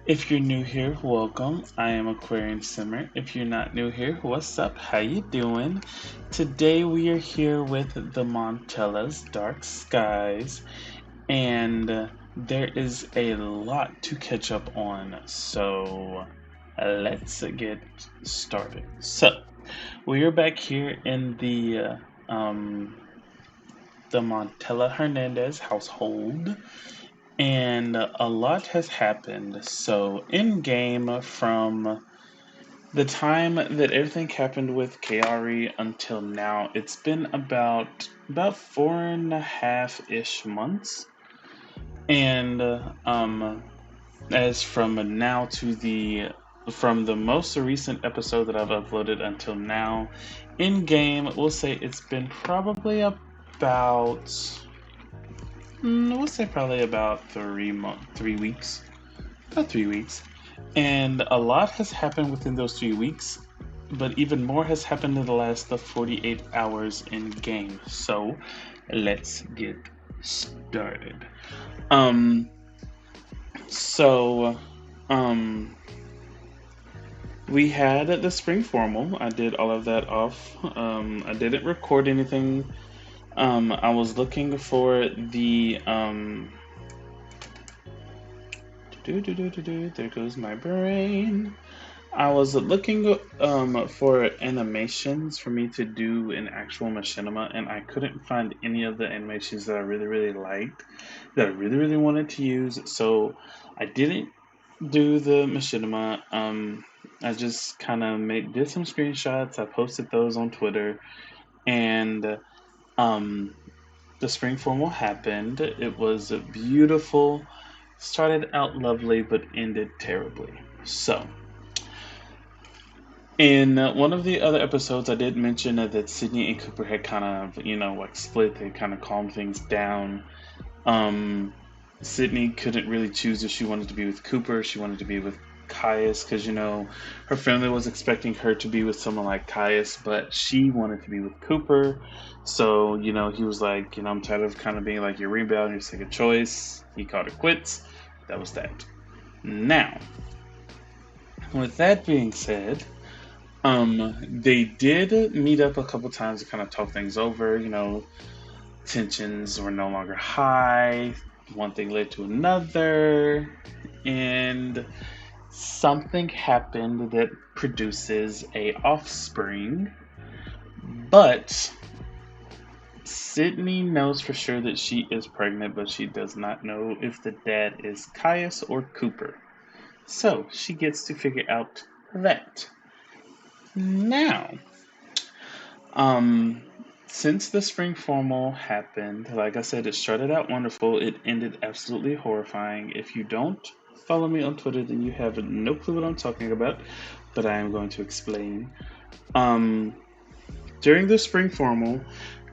If you're new here, welcome. I am Aquarian Simmer. If you're not new here, what's up? How you doing? Today we are here with the Montellas Dark Skies, and there is a lot to catch up on. So let's get started. So we are back here in the Montella-Hernandez household. And a lot has happened. So, in game, from the time that everything happened with Kaori until now, it's been about 4.5-ish months. And as from now to from the most recent episode that I've uploaded until now, in game, we'll say it's been probably we'll say probably about 3 weeks. About 3 weeks. And a lot has happened within those 3 weeks, but even more has happened in the last 48 hours in game. So let's get started. Um, so, um, we had the spring formal. I did all of that off. I didn't record anything. I was looking for there goes my brain. I was looking for animations for me to do in actual machinima, and I couldn't find any of the animations that I really liked, that I really wanted to use. So I didn't do the machinima. I just kind of did some screenshots. I posted those on Twitter, and um, the spring formal happened. It was beautiful. Started out lovely, but ended terribly. So, in one of the other episodes, I did mention that Sydney and Cooper had kind of, like split. They kind of calmed things down. Um, Sydney couldn't really choose if she wanted to be with Cooper. She wanted to be with Caius because, her family was expecting her to be with someone like Caius, but she wanted to be with Cooper. So, he was like, I'm tired of kind of being like your rebound and your second choice. He called it quits. That was that. Now, with that being said, they did meet up a couple times to kind of talk things over. Tensions were no longer high. One thing led to another, and something happened that produces a offspring. But Sydney knows for sure that she is pregnant, but she does not know if the dad is Caius or Cooper. So she gets to figure out that. Now, Um, since the spring formal happened, like I said, it started out wonderful. It ended absolutely horrifying. If you don't follow me on Twitter, then you have no clue what I'm talking about, but I am going to explain. Um, During the spring formal,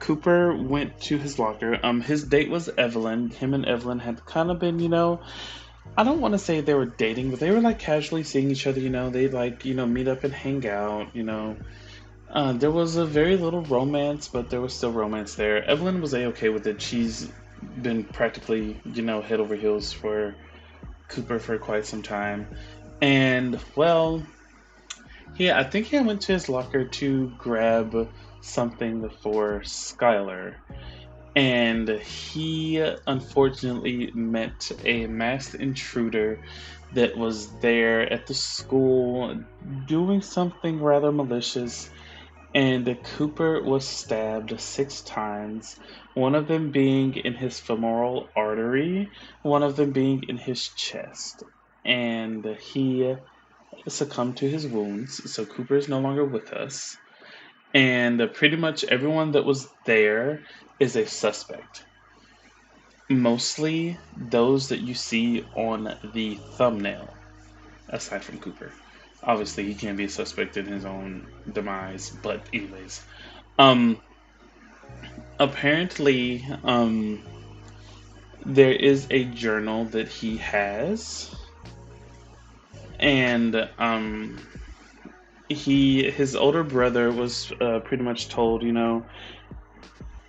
Cooper went to his locker. His date was Evelyn. Him and Evelyn had kind of been, I don't want to say they were dating, but they were like casually seeing each other. They like, meet up and hang out. There was a very little romance, but there was still romance there. Evelyn was a-okay with it. She's been practically, head over heels for Cooper for quite some time. And, well, I think he went to his locker to grab something for Skylar. And he unfortunately met a masked intruder that was there at the school doing something rather malicious, and Cooper was stabbed 6 times, one of them being in his femoral artery, one of them being in his chest. And he succumbed to his wounds, so Cooper is no longer with us. And pretty much everyone that was there is a suspect. Mostly those that you see on the thumbnail, aside from Cooper. Obviously, he can't be a suspect in his own demise, but anyways. Um, Apparently, there is a journal that he has, and his older brother was pretty much told,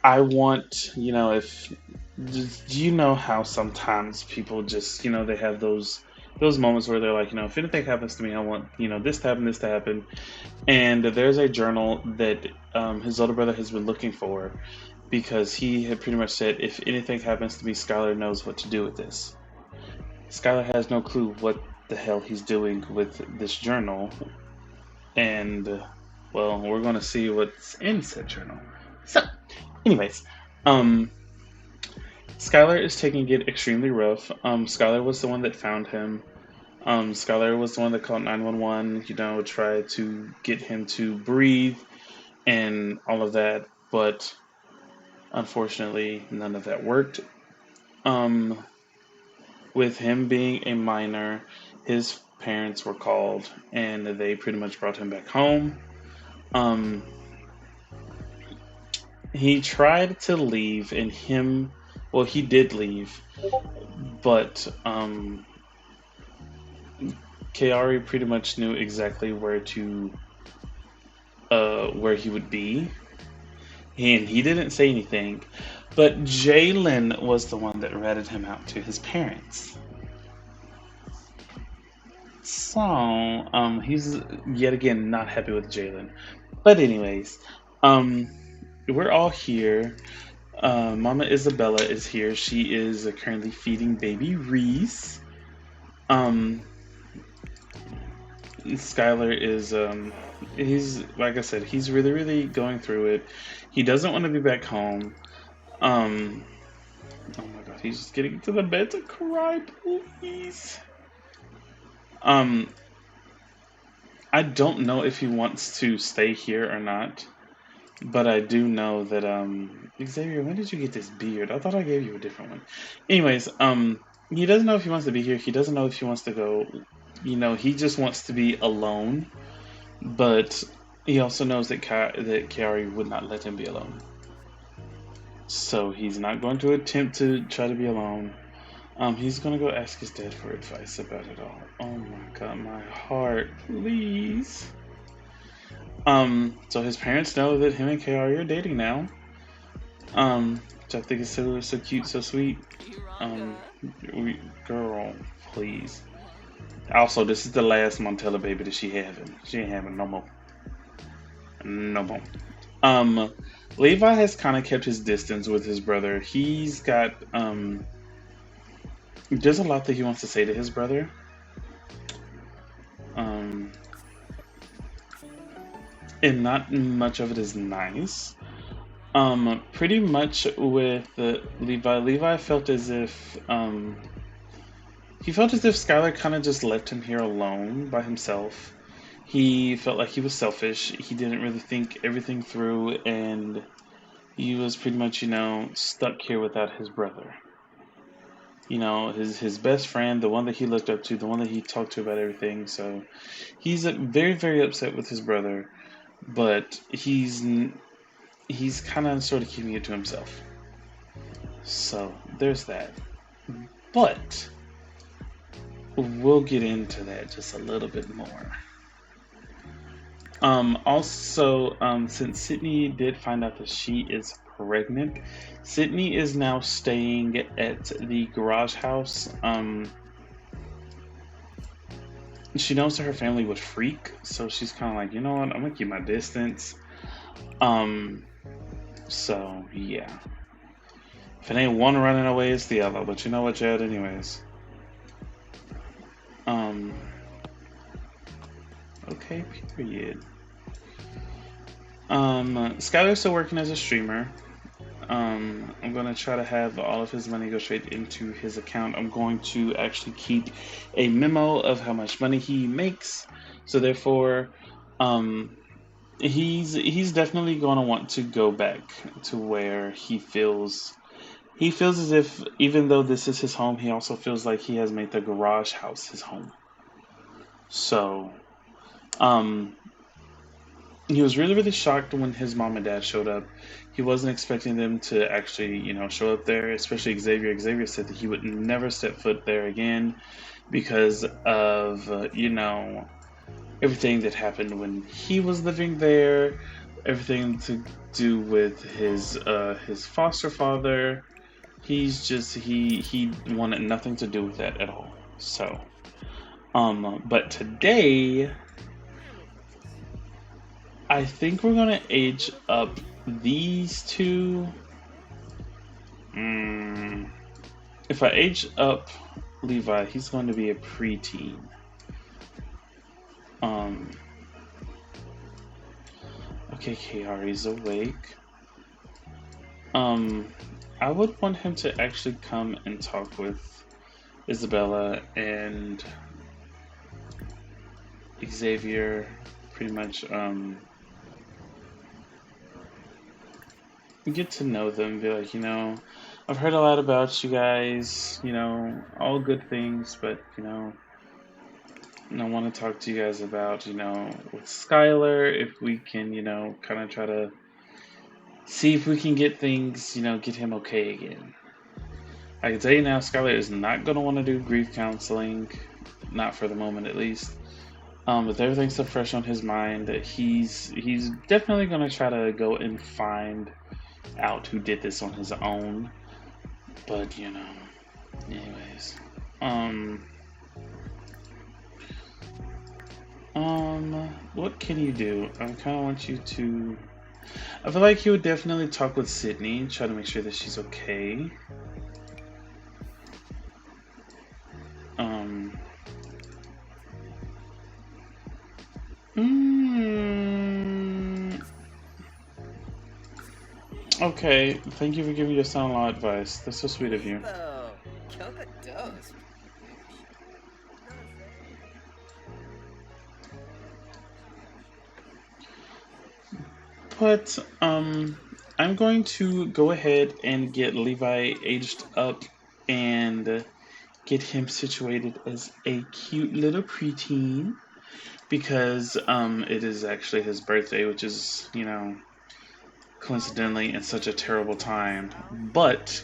I want, if do you know how sometimes people just, they have those those moments where they're like, if anything happens to me, I want, this to happen, this to happen. And there's a journal that his older brother has been looking for because he had pretty much said, if anything happens to me, Skylar knows what to do with this. Skylar has no clue what the hell he's doing with this journal. And, well, we're going to see what's in said journal. So, anyways, Skylar is taking it extremely rough. Skylar was the one that found him. Skylar was the one that called 911, tried to get him to breathe and all of that, but unfortunately, none of that worked. With him being a minor, his parents were called and they pretty much brought him back home. He tried to leave, and he did leave, but Kaori pretty much knew exactly where he would be, and he didn't say anything. But Jaylen was the one that ratted him out to his parents. So he's yet again not happy with Jaylen. But anyways, we're all here. Mama Isabella is here. She is currently feeding baby Reese. Skylar is he's, like I said, he's really, really going through it. He doesn't want to be back home. Oh my god, he's just getting to the bed to cry, please. I don't know if he wants to stay here or not, but I do know that Xavier, when did you get this beard? I thought I gave you a different one. Anyways, he doesn't know if he wants to be here. He doesn't know if he wants to go. He just wants to be alone. But he also knows that Kaori would not let him be alone. So he's not going to attempt to try to be alone. He's going to go ask his dad for advice about it all. Oh my god, my heart, please. So his parents know that him and Kaori are dating now. Which I think is so cute, so sweet. Girl, please. Also, this is the last Montella baby that she having. She ain't having no more. No more. Levi has kind of kept his distance with his brother. He's got there's a lot that he wants to say to his brother. And not much of it is nice. Pretty much with Levi felt as if Skylar kind of just left him here alone by himself. He felt like he was selfish. He didn't really think everything through, and he was pretty much, stuck here without his brother. His best friend, the one that he looked up to, the one that he talked to about everything. So he's very, very upset with his brother, but he's kind of sort of keeping it to himself. So there's that. But we'll get into that just a little bit more. Also, since Sydney did find out that she is pregnant, Sydney is now staying at the garage house. She knows that her family would freak, so she's kind of like, you know what, I'm gonna keep my distance. So yeah. If it ain't one running away, it's the other. But you know what, Chad? Anyways. Okay, period. Skylar's still working as a streamer. I'm gonna try to have all of his money go straight into his account. I'm going to actually keep a memo of how much money he makes. So therefore, he's definitely gonna want to go back to where he feels as if, even though this is his home, he also feels like he has made the garage house his home. So, he was really, really shocked when his mom and dad showed up. He wasn't expecting them to actually, show up there, especially Xavier. Xavier said that he would never step foot there again because of, everything that happened when he was living there, everything to do with his foster father. He wanted nothing to do with that at all. So, But today, I think we're gonna age up these two. If I age up Levi, he's going to be a preteen. Okay, Kiari's awake. I would want him to actually come and talk with Isabella and Xavier, pretty much get to know them, be like, I've heard a lot about you guys, all good things, but, I want to talk to you guys about, with Skylar, if we can, kind of try to see if we can get things, get him okay again. I can tell you now, Skylar is not going to want to do grief counseling, not for the moment at least. With everything so fresh on his mind, that he's definitely going to try to go and find out who did this on his own. But anyways, what can you do? I kind of want you to. I feel like you would definitely talk with Sydney, try to make sure that she's okay. Okay, thank you for giving your son-in-law advice. That's so sweet of you. But, I'm going to go ahead and get Levi aged up and get him situated as a cute little preteen because, it is actually his birthday, which is, coincidentally in such a terrible time. But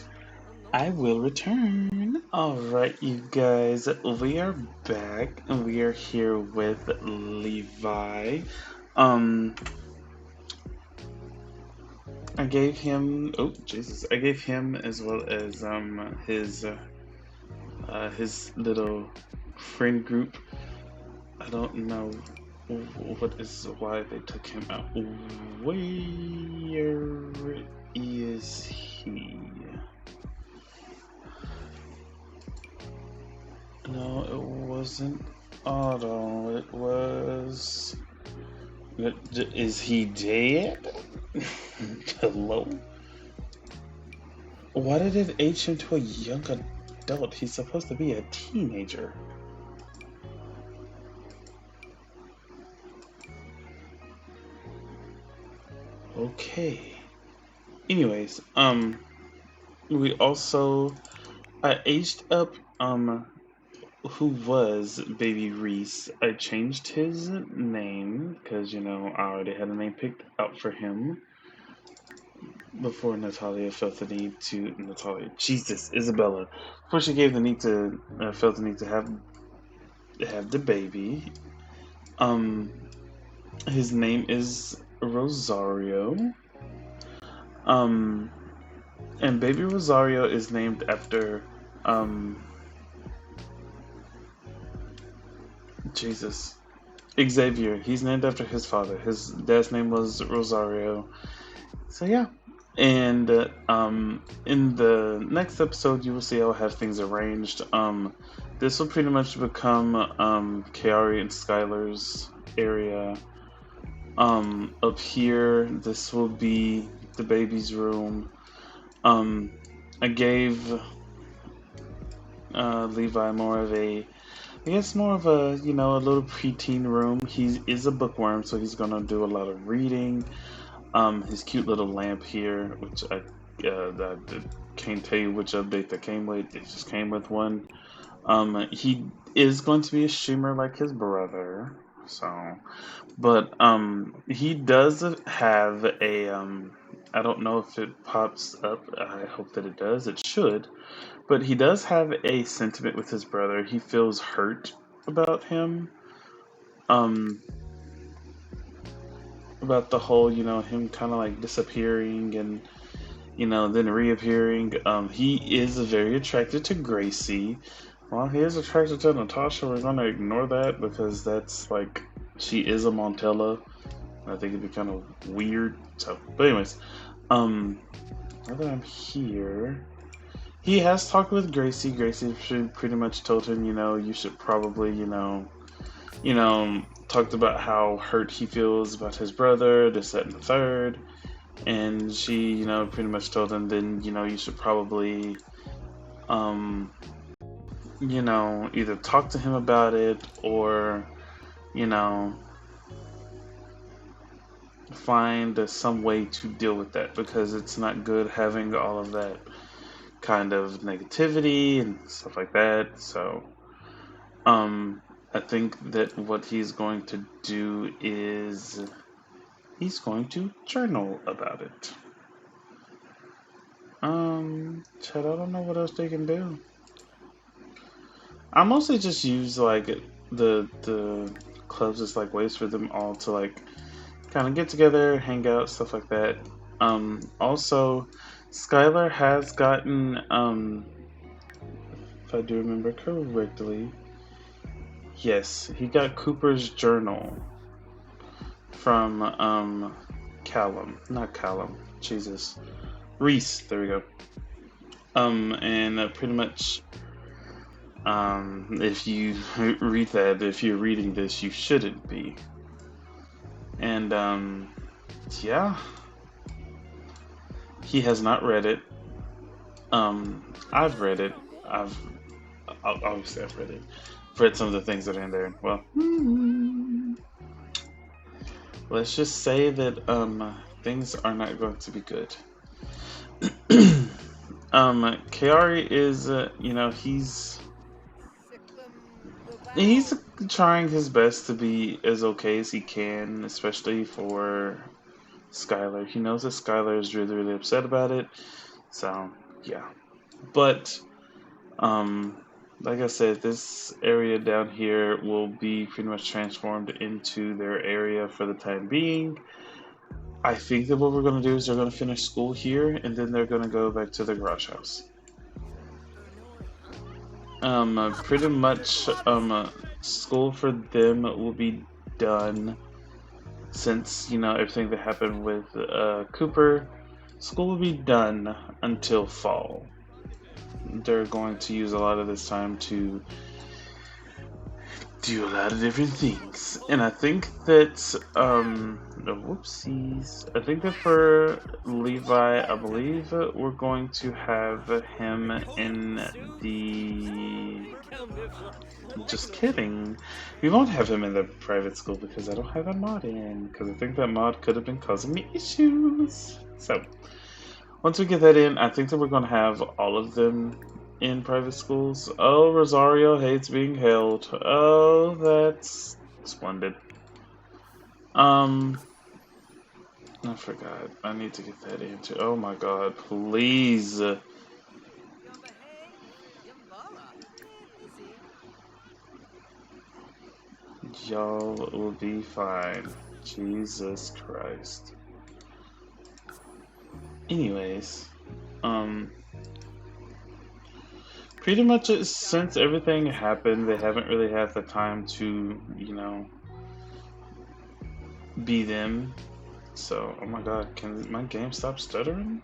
I will return. Alright, you guys, we are back and we are here with Levi. I gave him I gave him as well as his little friend group. I don't know why they took him out. Where is he? No, it wasn't Otto. It was. Is he dead? Hello? Why did it age him to a young adult? He's supposed to be a teenager. Okay. Anyways, we also aged up who was Baby Reese. I changed his name because I already had a name picked out for him before Natalia felt the need to Isabella. Before she gave the need to felt the need to have the baby. His name is Rosario. And Baby Rosario is named after Xavier. He's named after his father. His dad's name was Rosario. So yeah. And in the next episode, you will see I'll have things arranged. This will pretty much become Kaori and Skylar's area. Up here, this will be the baby's room. I gave Levi more of a a little preteen room. He is a bookworm, so he's gonna do a lot of reading. His cute little lamp here, which I can't tell you which update that came with. It just came with one. He is going to be a streamer like his brother, but he does have a I don't know if it pops up. I hope that it does. It should. But he does have a sentiment with his brother. He feels hurt about him. About the whole, him kind of like disappearing and, then reappearing. He is very attracted to Gracie. Well, he is attracted to Natasha. We're gonna ignore that because that's like she is a Montella. I think it'd be kind of weird. So, but anyways, now that I'm here, he has talked with Gracie. Gracie pretty much told him, you should probably, talked about how hurt he feels about his brother, this, that, and the third. And she, pretty much told him, then, you should probably, either talk to him about it or, you know, find some way to deal with that because it's not good having all of that kind of negativity and stuff like that. So, I think that what he's going to do is he's going to journal about it. Chad, I don't know what else they can do. I mostly just use like the clubs as like ways for them all to like kind of get together, hang out, stuff like that. Also, Skylar has gotten, if I do remember correctly, yes, he got Cooper's journal from Callum, not Callum, Jesus, Reese. There we go. And pretty much, if you read that, if you're reading this, you shouldn't be. And yeah, he has not read it. I've read it. Obviously I've read it. I've read some of the things that are in there. Well, let's just say that things are not going to be good. Kaori is he's trying his best to be as okay as he can, especially for Skylar. He knows that Skylar is really, really upset about it. So yeah. But like I said, this area down here will be pretty much transformed into their area for the time being. I think that what we're going to do is they're going to finish school here, and then they're going to go back to the garage house. Pretty much, school for them will be done since, everything that happened with Cooper. School will be done until fall. They're going to use a lot of this time to do a lot of different things. And I think that, whoopsies. I think that for Levi, I believe we're going to have him in the. Just kidding. We won't have him in the private school because I don't have that mod in. Because I think that mod could have been causing me issues. So, once we get that in, I think that we're going to have all of them in private schools. Oh, Rosario hates being held. Oh, that's splendid. I forgot. I need to get that into. Oh my god, please. Y'all will be fine. Jesus Christ. Anyways, pretty much since everything happened, they haven't really had the time to, be them. So, oh my god, can my game stop stuttering?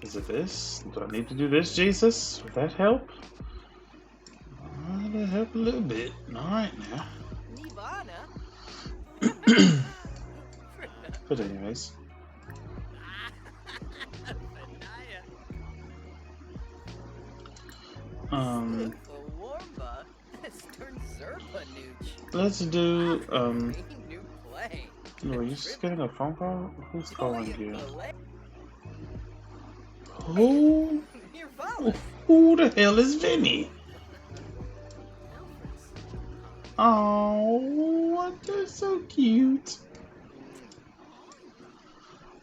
Is it this? Do I need to do this, Jesus? Would that help? That'll help a little bit. Alright now. But anyways. Let's do, no, are you just getting a phone call? Who's calling you? Who the hell is Vinny? Oh, they're so cute.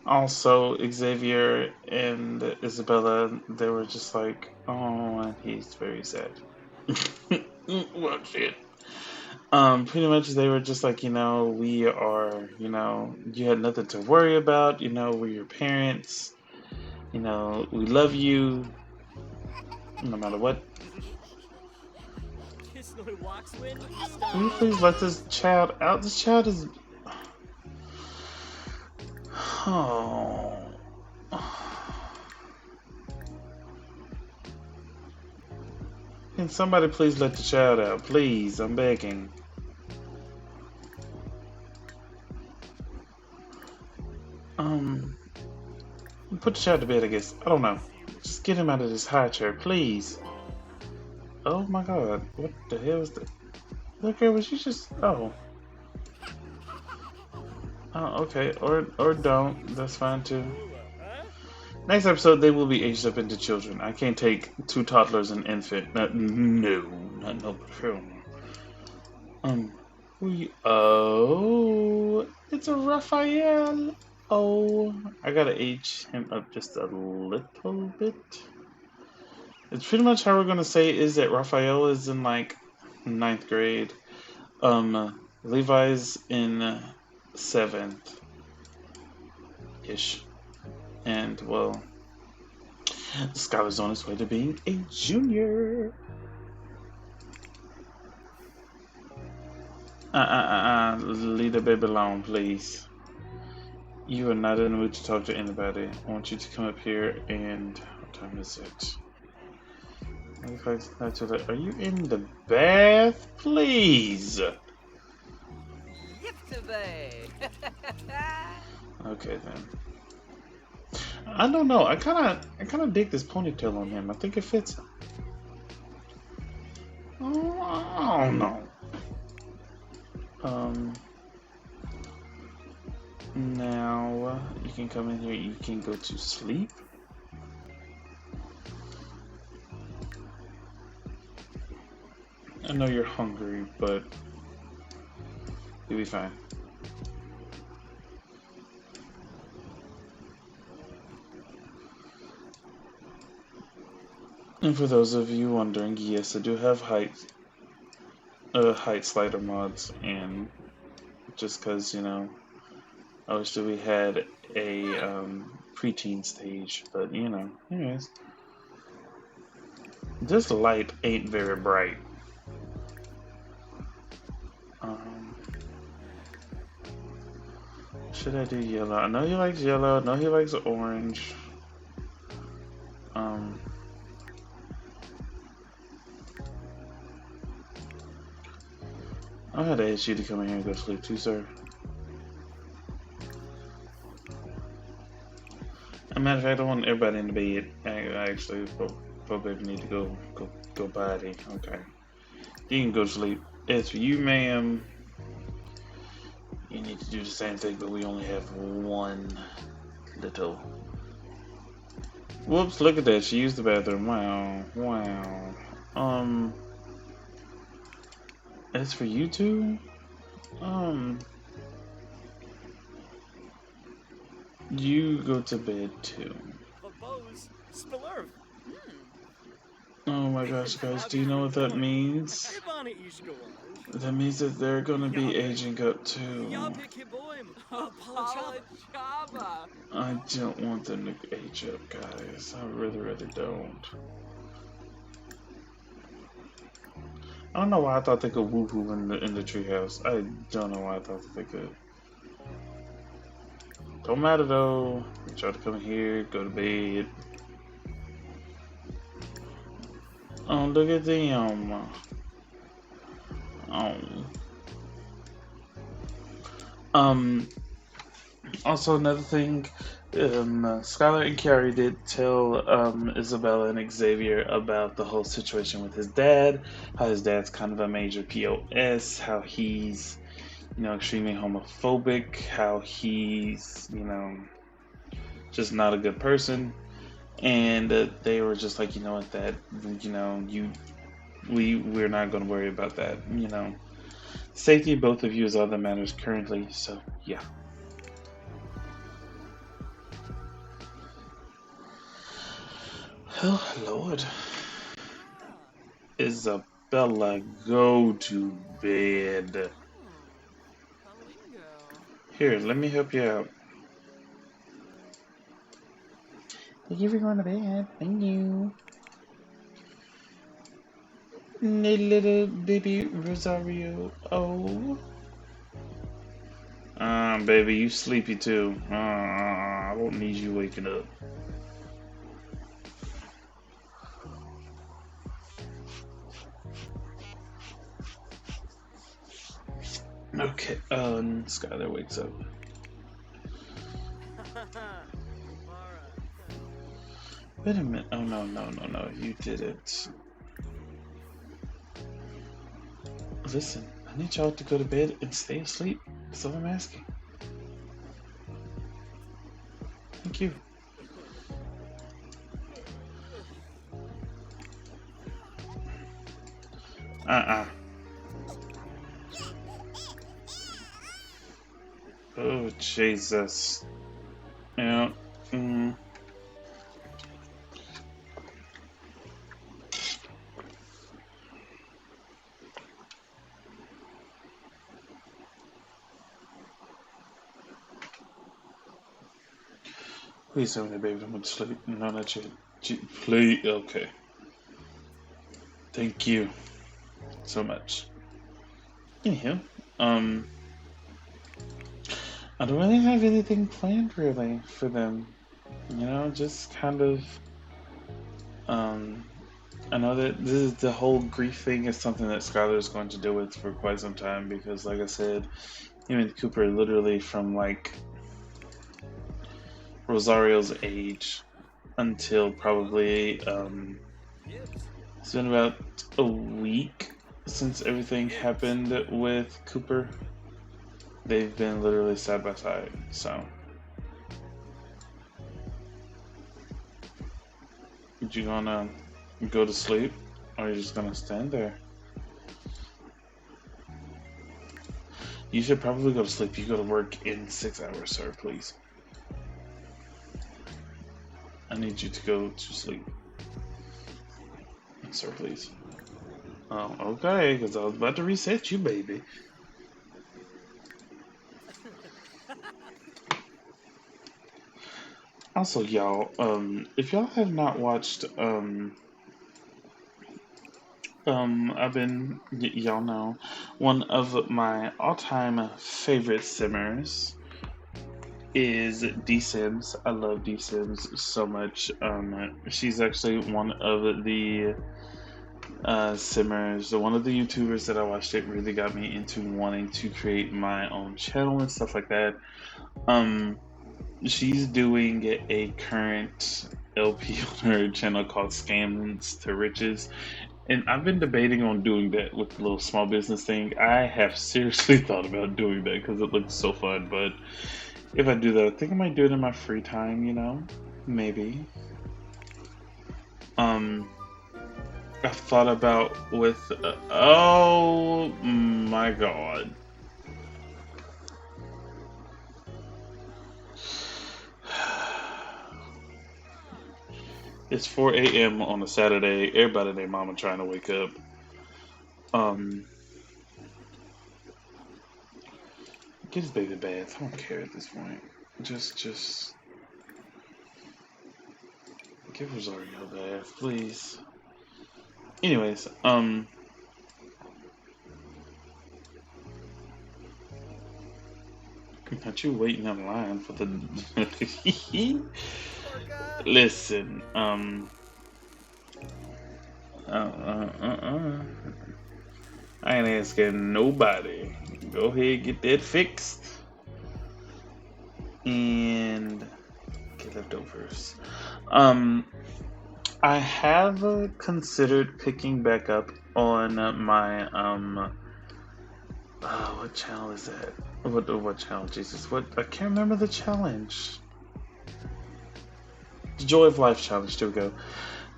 Also, Xavier and Isabella, they were just like, oh, and he's very sad. Well, shit. Pretty much they were just like, we are, you had nothing to worry about, we're your parents, we love you, no matter what. Will you please let this child out? This child is... Oh... Can somebody please let the child out? Please, I'm begging. Put the child to bed, I guess. I don't know. Just get him out of this high chair, please. Oh my god. What the hell is that? Look, girl, was you just... Oh. Oh, okay. Or don't. That's fine, too. Next episode, they will be aged up into children. I can't take 2 toddlers and infant. No. Not no film. Oh, it's a Raphael. Oh, I gotta age him up just a little bit. It's pretty much how we're gonna say is that Raphael is in like 9th grade. Levi's in 7th ish, and well, Skylar's on his way to being a junior. Leave the baby alone, please. You are not in the mood to talk to anybody. I want you to come up here and... What time is it? Are you in the bath? Please! Okay then. I don't know. I kinda dig this ponytail on him. I think it fits him. Oh, I don't know. Now you can come in here. You can go to sleep. I know you're hungry, but you'll be fine. And for those of you wondering, yes, I do have height slider mods, and just because, you know, I wish that we had a preteen stage, but you know, anyways. This light ain't very bright. Should I do yellow? I know he likes yellow, I know he likes orange. I had to ask you to come in here and go to sleep too, sir. As a matter of fact, I want everybody in the bed. I actually, both baby need to go body. Okay. You can go to sleep. As for you, ma'am, you need to do the same thing, but we only have one little... Whoops, look at that. She used the bathroom. Wow. Wow. As for you two, you go to bed too. Oh my gosh, guys, do you know what that means? That means that they're gonna be aging up too. I don't want them to age up, guys. I really don't. I don't know why I thought they could woohoo in the treehouse. I don't know why I thought that they could. Don't matter though. Try to come here, go to bed. Oh, look at them. Also another thing, Skylar and Carrie did tell Isabella and Xavier about the whole situation with his dad, how his dad's kind of a major POS, how he's, you know, extremely homophobic, how he's, you know, just not a good person, and they were just like, you know what, that, you know, we're not going to worry about that, you know. Safety of both of you is all that matters currently, so yeah. Oh, Lord. Isabella, go to bed. Here, let me help you out. Thank you for going to bed. Thank you. Little baby Rosario. Oh. Baby, you sleepy too. I don't need you waking up. Okay, Skylar wakes up. Wait a minute. Oh, no, no, no, no. You did it. Listen, I need y'all to go to bed and stay asleep. That's all I'm asking. Thank you. Uh-uh. Oh, Jesus. Yeah. Mm. Please tell me, baby, I'm going to sleep. No, not yet. Please. Okay. Thank you so much. Anyhow, I don't really have anything planned really for them. You know, just kind of, um, I know that this is the whole grief thing is something that Skylar is going to deal with for quite some time because, like I said, him and Cooper are literally from like Rosario's age until probably it's been about a week since everything happened with Cooper. They've been literally side by side, so. You gonna go to sleep, or are you just gonna stand there? You should probably go to sleep. You go to work in 6 hours, sir, please. I need you to go to sleep. Sir, please. Oh, okay, because I was about to reset you, baby. Also, y'all, if y'all have not watched, I've been, y'all know, one of my all-time favorite simmers is D Sims. I love D Sims so much. She's actually one of the simmers. One of the YouTubers that I watched it really got me into wanting to create my own channel and stuff like that. Um, she's doing a current LP on her channel called Scams to Riches. And I've been debating on doing that with the little small business thing. I have seriously thought about doing that because it looks so fun. But if I do that, I think I might do it in my free time, you know? Maybe. Um, I've thought about with. Oh my god. It's 4 a.m. on a Saturday. Everybody and their mama trying to wake up. Um, get his baby a bath. I don't care at this point. Just give Rosario a bath, please. Anyways, not you waiting in line for the. Listen, I ain't asking nobody. Go ahead, get that fixed, and get leftovers. Um, I have considered picking back up on my what channel is that? What channel? Jesus, what? I can't remember the challenge. The Joy of Life challenge. There we go.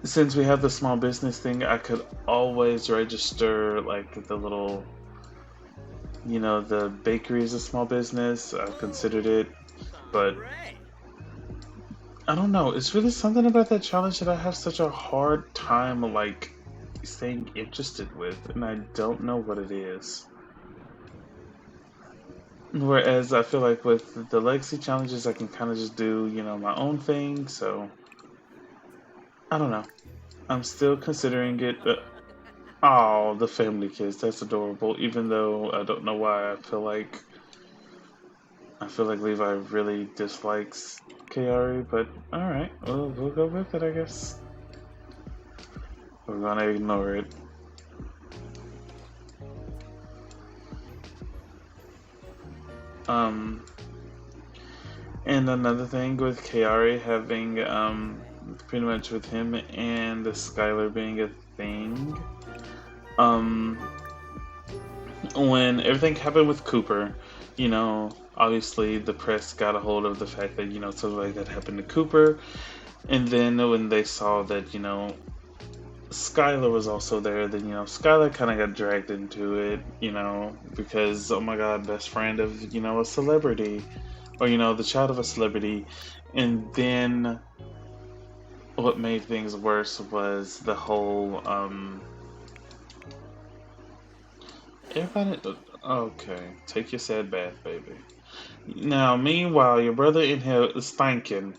Since we have the small business thing, I could always register like the little, the bakery is a small business. I've considered it, but I don't know. It's really something about that challenge that I have such a hard time like staying interested with, and I don't know what it is. Whereas I feel like with the legacy challenges, I can kind of just do, my own thing. So I don't know. I'm still considering it. Oh, the family kiss. That's adorable. Even though I don't know why I feel like Levi really dislikes Kaori, but alright, we'll go with it, I guess. We're gonna ignore it. Um, and another thing with Kaori having, pretty much with him and the Skylar being a thing, um, when everything happened with Cooper, obviously the press got a hold of the fact that, something like that happened to Cooper. And then when they saw that, Skylar was also there, then, Skylar kind of got dragged into it, because, oh my god, best friend of, a celebrity, or, the child of a celebrity. And then what made things worse was the whole, everybody, okay, take your sad bath, baby. Now, meanwhile, your brother in here is stinking.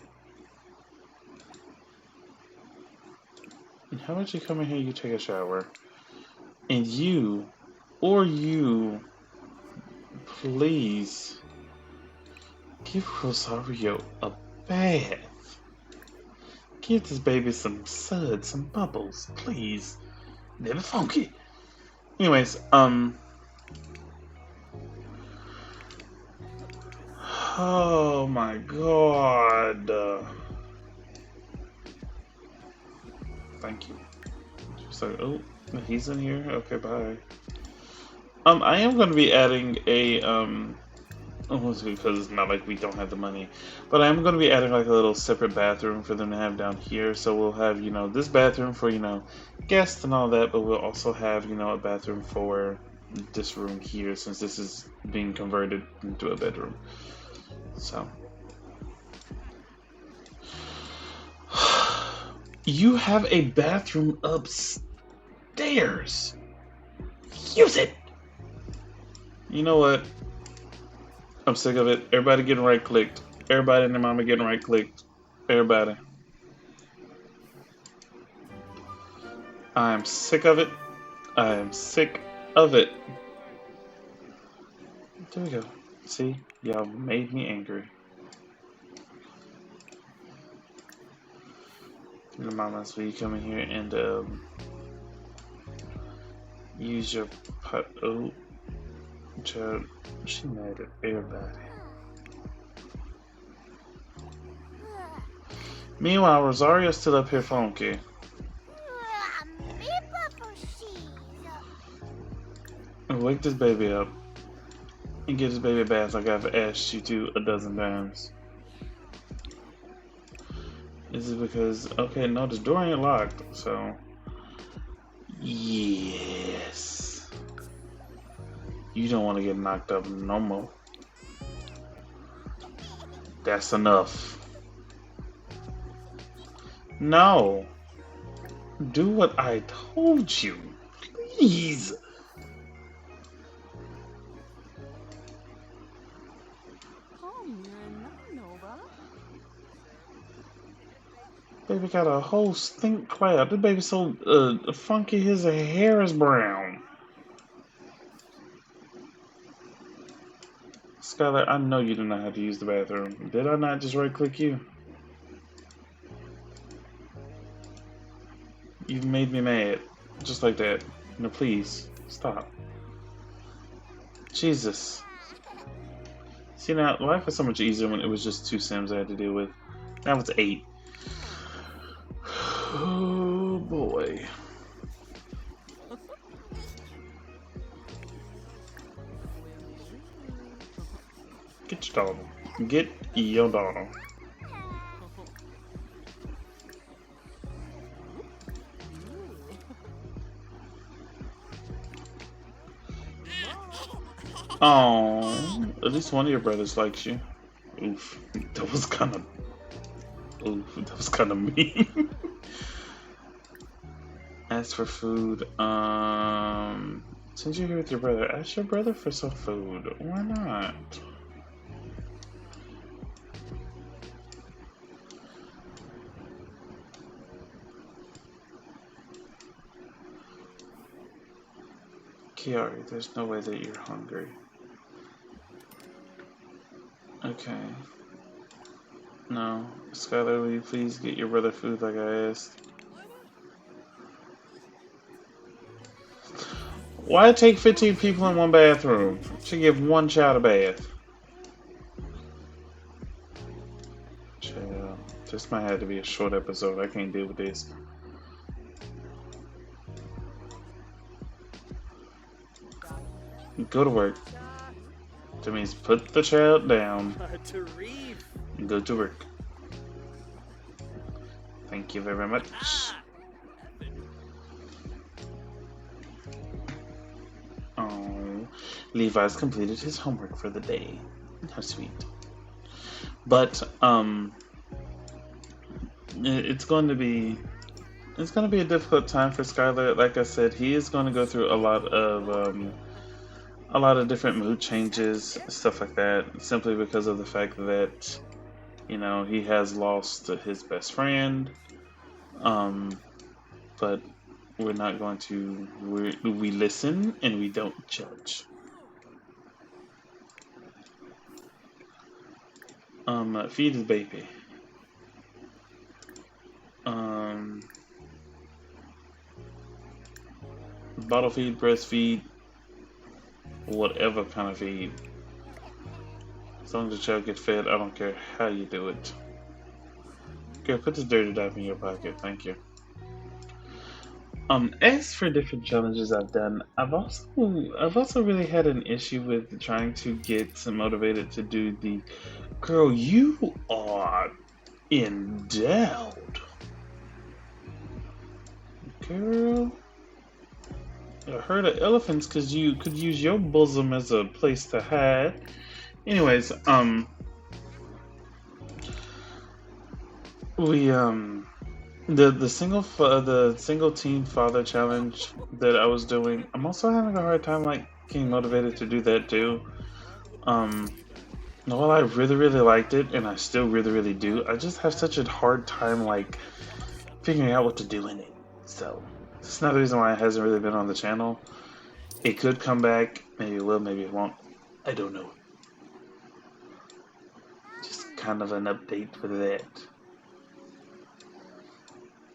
How about you come in here, you take a shower, and you, please give Rosario a bath. Give this baby some suds, some bubbles, please. Never funky. Anyways, oh my god. Thank you. Just like, oh, he's in here. Okay, bye. I am going to be adding a because it's not like we don't have the money, but I am going to be adding like a little separate bathroom for them to have down here. So we'll have this bathroom for guests and all that, but we'll also have a bathroom for this room here since this is being converted into a bedroom. So you have a bathroom upstairs. Use it. You know what? I'm sick of it. Everybody getting right clicked. Everybody and their mama getting right clicked. Everybody. I'm sick of it. I am sick of it. There we go. See? Y'all made me angry. Your mamas, will you come in here and use your pot? Oh, child. She mad at everybody. Meanwhile, Rosario's still up here funky. Wake this baby up and get this baby a bath like I've asked you to a dozen times. Is it because, okay, no, this door ain't locked, so. Yes. You don't want to get knocked up no more. That's enough. No. Do what I told you. Please. Baby got a whole stink cloud. This baby's so funky, his hair is brown. Skylar, I know you do not know how to use the bathroom. Did I not just right click you? You've made me mad. Just like that. No, please. Stop. Jesus. See, now, life was so much easier when it was just 2 Sims I had to deal with. Now it's 8. Oh, boy. Get your daughter. Get your daughter. Oh, at least one of your brothers likes you. Oof, that was kind of mean. As for food, since you're here with your brother, ask your brother for some food. Why not? Kiari, there's no way that you're hungry. Okay. No. Skylar, will you please get your brother food like I asked? Why take 15 people in one bathroom? Should give one child a bath. Child, this might have to be a short episode. I can't deal with this. Go to work. That means put the child down and go to work. Thank you very much. Oh, Levi's completed his homework for the day. How sweet. But it's going to be a difficult time for Skylar. Like I said, he is going to go through a lot of different mood changes, stuff like that, simply because of the fact that, you know, he has lost his best friend. But we're not going to. We listen and we don't judge. Feed his baby. Bottle feed, breastfeed, whatever kind of feed. As long as the child gets fed, I don't care how you do it. Okay, put this dirty dive in your pocket. Thank you. As for different challenges I've done, I've also really had an issue with trying to get motivated to do the girl, you are endowed. Girl, a herd of elephants because you could use your bosom as a place to hide. Anyways, we the single team father challenge that I was doing, I'm also having a hard time like getting motivated to do that too. While I really liked it, and I still really do, I just have such a hard time like figuring out what to do in it. So that's another reason why it hasn't really been on the channel. It could come back, maybe it will, maybe it won't. I don't know. Just kind of an update for that.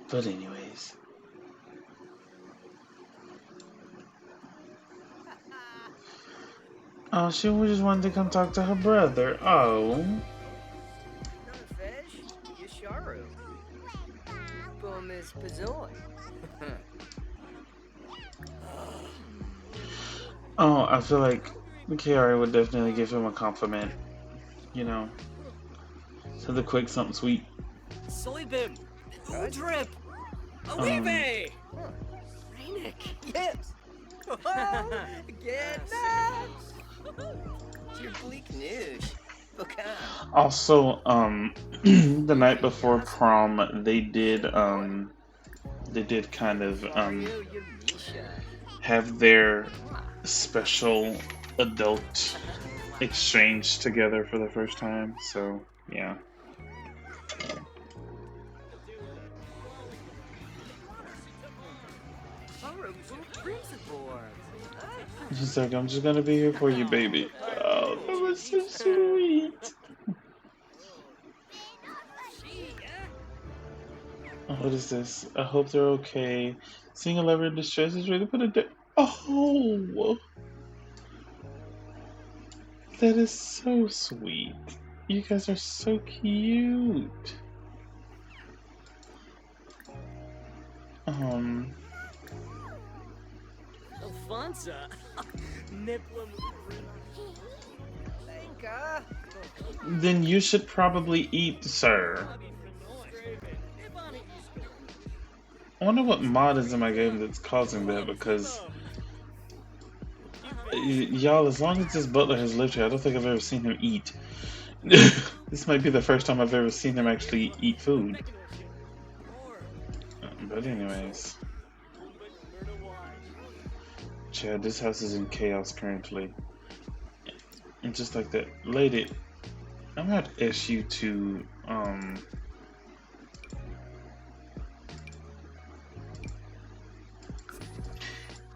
But anyways. Oh, she just wanted to come talk to her brother. Oh. Oh, I feel like Kiari would definitely give him a compliment. You know. Something quick, something sweet. Drip. Yes. Get nuts. Your bleak news. Also, the night before prom, they did kind of have their special adult exchange together for the first time. So yeah. She's like, I'm just gonna be here for you, baby. Oh, that was so sweet. Oh, what is this? I hope they're okay. Seeing a lover in distress is ready to put it down. Oh, that is so sweet. You guys are so cute. Alfonso. Then you should probably eat, sir. I wonder what mod is in my game that's causing that, because y'all, as long as this butler has lived here, I don't think I've ever seen him eat. This might be the first time I've ever seen him actually eat food. But anyways. Chad, this house is in chaos currently. And just like that, lady, I'm gonna ask you to,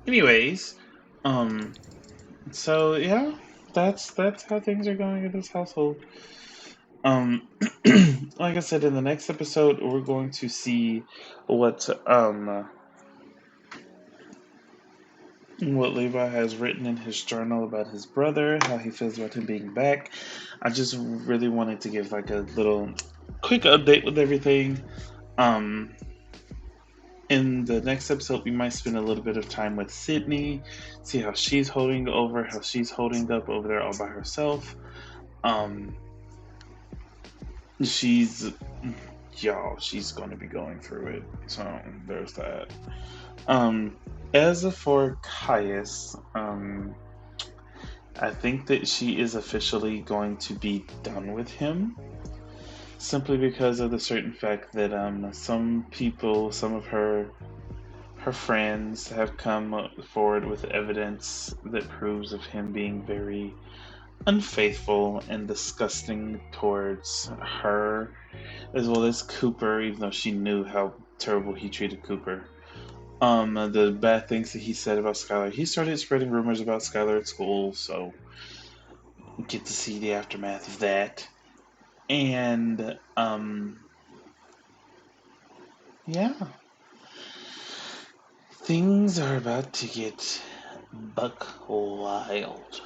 anyways, Um, so yeah, that's how things are going in this household. Um, like I said, in the next episode, we're going to see what what Levi has written in his journal about his brother, how he feels about him being back. I just really wanted to give like a little quick update with everything. Um, in the next episode, we might spend a little bit of time with Sydney, see how she's holding up over there all by herself. Um, she's she's going to be going through it. So there's that. Um, as for Caius, I think that she is officially going to be done with him, simply because of the certain fact that some people, some of her friends, have come forward with evidence that proves of him being very unfaithful and disgusting towards her, as well as Cooper, even though she knew how terrible he treated Cooper. The bad things that he said about Skylar. He started spreading rumors about Skylar at school, so we get to see the aftermath of that. And yeah, things are about to get buck wild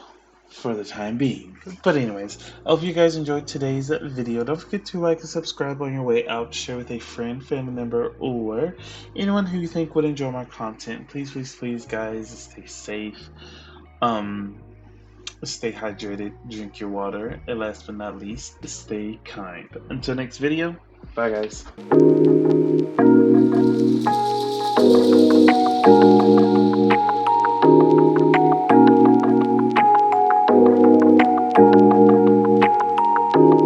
for the time being. But anyways, I hope you guys enjoyed today's video. Don't forget to like and subscribe on your way out. Share with a friend, family member, or anyone who you think would enjoy my content. Please, please, please, guys, stay safe. Stay hydrated, drink your water, and last but not least, stay kind. Until next video, bye guys.